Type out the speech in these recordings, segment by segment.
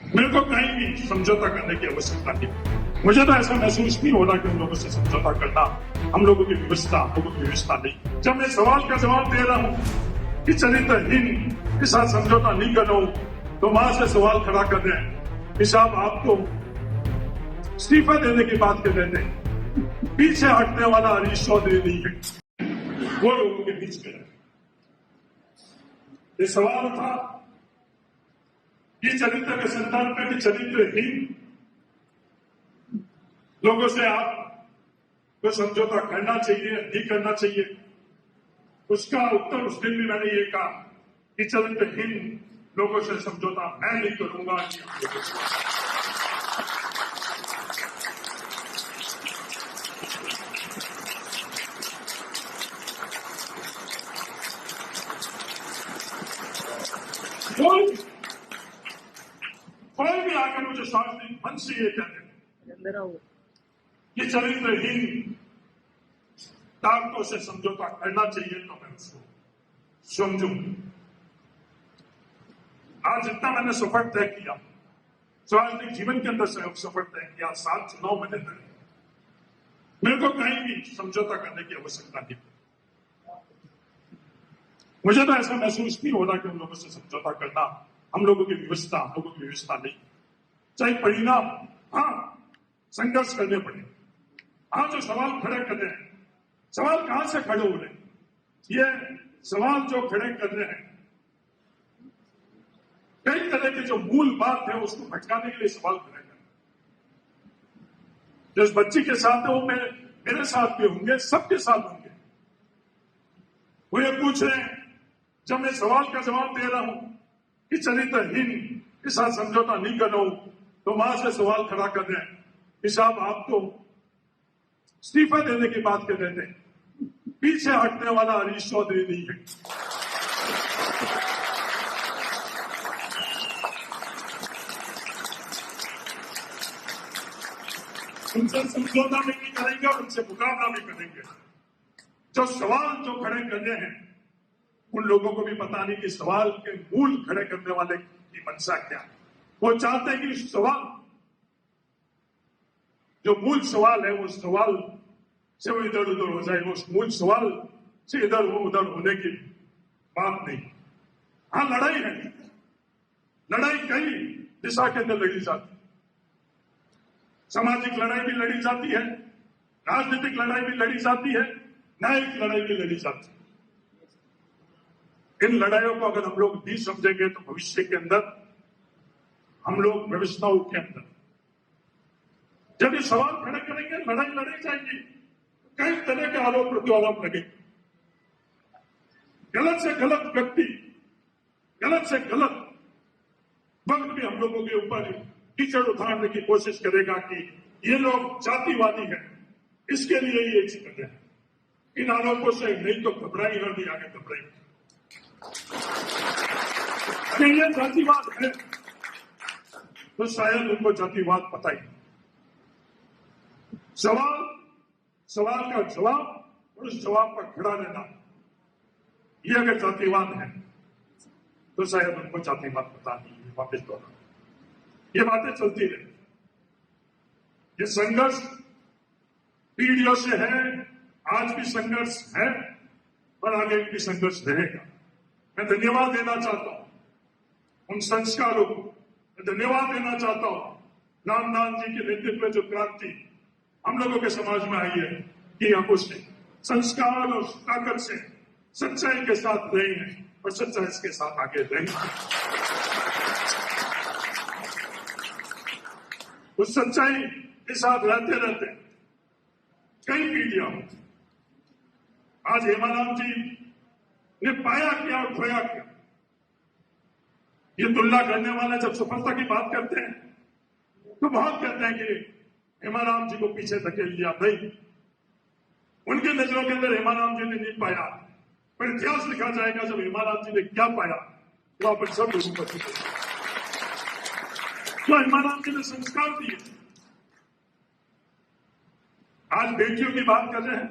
मेरे को कहीं भी समझौता करने की आवश्यकता नहीं। मुझे तो ऐसा महसूस नहीं हो रहा कि उन लोगों से समझौता करना हम लोगों की व्यवस्था, हम लोगों की व्यवस्था नहीं। जब मैं सवाल का जवाब दे रहा हूँ कि चरित्रहीन के साथ समझौता नहीं कर रहा हूँ, तो वहां से सवाल खड़ा कर रहे हैं कि साहब आप तो इस्तीफा देने की बात कर रहे थे, पीछे हटने वाला हरीश चौधरी नहीं है, वो लोगों के बीच में ये सवाल था कि चरित्र के संदर्भ में भी चरित्रहीन लोगों से आप को समझौता करना चाहिए, नहीं करना चाहिए। उसका उत्तर उस दिन भी मैंने ये कहा कि चरित्रहीन लोगों से समझौता मैं नहीं करूंगा। कोई भी आकर मुझे सार्वजनिक मन से ये कहते कि चरित्रहीन ताकतों से समझौता करना चाहिए, तो मैं उसको समझू। आज जितना मैंने सफर तय किया, राजनीतिक जीवन के अंदर सफर तय किया, 7 चुनाव मैंने तय, मेरे को कहीं भी समझौता करने की आवश्यकता नहीं। मुझे तो ऐसा महसूस नहीं हो रहा कि उन लोगों से समझौता करना हम लोगों की व्यवस्था, हम लोगों की व्यवस्था नहीं। चाहे परिणाम, हाँ संघर्ष करने पड़े, हाँ जो सवाल खड़े कर रहे हैं, सवाल कहां से खड़े हो रहे हैं, ये सवाल जो खड़े कर रहे हैं कई तरह की जो मूल बात है उसको भटकाने के लिए सवाल खड़े कर रहे हैं। जिस बच्ची के साथ है वो मेरे साथ भी होंगे, सबके साथ होंगे। वो ये पूछ रहे हैं, जब मैं सवाल का जवाब दे रहा हूं कि चरित्रहीन के साथ समझौता नहीं कर रहा हूं, तो वहां से सवाल खड़ा कर रहे हैं कि साहब आप तो इस्तीफा देने की बात कर रहे थे, पीछे हटने वाला हरीश चौधरी नहीं है। उनसे समझौता भी नहीं करेंगे और उनसे मुकाबला भी करेंगे। जो सवाल जो खड़े कर रहे हैं उन लोगों को भी पता नहीं कि सवाल के मूल खड़े करने वाले की मंशा क्या है। वो चाहते हैं कि सवाल जो मूल सवाल है वो सवाल से वो इधर उधर हो जाए, वो मूल सवाल से इधर वो उधर होने की बात नहीं। हाँ लड़ाई है, लड़ाई कई दिशा के अंदर लड़ी जाती है। सामाजिक लड़ाई भी लड़ी जाती है, राजनीतिक लड़ाई भी लड़ी जाती है, न्यायिक लड़ाई भी लड़ी जाती है। इन लड़ाइयों को अगर हम लोग नहीं समझेंगे तो भविष्य के अंदर हम लोग व्यवस्थाओं के अंदर जब ये सवाल खड़े करेंगे, लड़ाई लड़ी जाएगी, कई तरह के आरोप प्रत्यारोप लगे। गलत से गलत व्यक्ति, गलत से गलत वक्त भी हम लोगों के ऊपर कीचड़ उतारने की कोशिश करेगा कि ये लोग जातिवादी हैं, इसके लिए ये चीज कर रहे हैं। इन आरोपों से नहीं तो घबराई और नहीं आगे घबराई। ये जातिवाद है तो शायद उनको जातिवाद पता ही। सवाल का जवाब और उस जवाब पर खड़ा रहना, ये अगर जातिवाद है तो शायद उनको जातिवाद पता नहीं है। वापस दोहरा, ये बातें चलती रहे। ये संघर्ष पीढ़ियों से है, आज भी संघर्ष है और आगे भी संघर्ष रहेगा। मैं धन्यवाद देना चाहता हूं उन संस्कारों को, मैं धन्यवाद देना चाहता हूं रामनाथ जी के नेतृत्व में जो क्रांति हम लोगों के समाज में आई है कि हम उसके संस्कार और ताकत से सच्चाई के साथ रहे हैं और सच्चाई के साथ आगे रहेंगे। उस सच्चाई के साथ रहते रहते कई पीढ़ियां, आज हेमाराम जी ने पाया क्या और खोया क्या। ये तुलना करने वाले जब सफलता की बात करते हैं तो बहुत कहते हैं कि हेमाराम जी को पीछे धकेल दिया। नहीं, उनके नजरों के अंदर हेमाराम जी ने नहीं पाया, पर इतिहास लिखा जाएगा जब हेमाराम जी ने क्या पाया तो आप सब लोगों को तो हेमाराम जी ने संस्कार दिए। आज बेटियों की बात कर रहे हैं,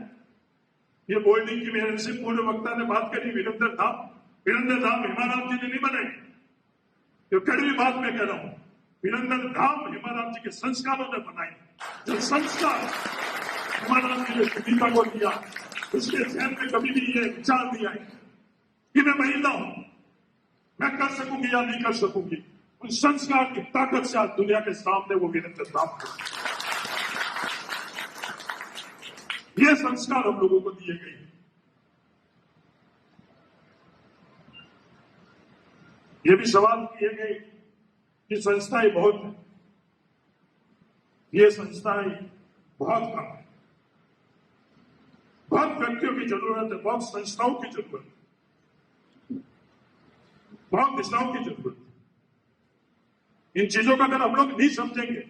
ये बोर्डिंग की मेहनत से पूर्व वक्ता ने बात करी, वीरेंद्र धाम हेमाराम जी ने नहीं बनाई। जो कड़वी बात मैं कह रहा हूं, वीरेंद्र धाम हिमाराम जी के संस्कारों ने बनाई। जो संस्कार हिमाराम जी ने गीता को दिया, उसके जहन में कभी भी ये विचार नहीं आए कि मैं महिला हूं, मैं कर सकूंगी या नहीं कर सकूंगी। उन संस्कार की ताकत से आज दुनिया के सामने वो वीरेंद्र धाम को, ये संस्कार हम लोगों को दिए गए। ये भी सवाल किए गए कि संस्थाएं बहुत है, ये संस्थाएं बहुत कम है। बहुत व्यक्तियों की जरूरत है, बहुत संस्थाओं की जरूरत है, बहुत दिशाओं की जरूरत है। इन चीजों का अगर हम लोग नहीं समझेंगे,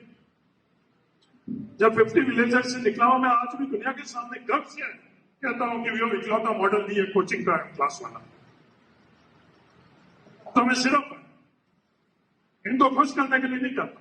जब 50 विलेजर्स से निकला हूं मैं, आज भी दुनिया के सामने गर्व से कहता हूं कि वो इकलौता मॉडल नहीं है कोचिंग का क्लास वाला। तो मैं सिर्फ इनको खुश करने के लिए नहीं करता,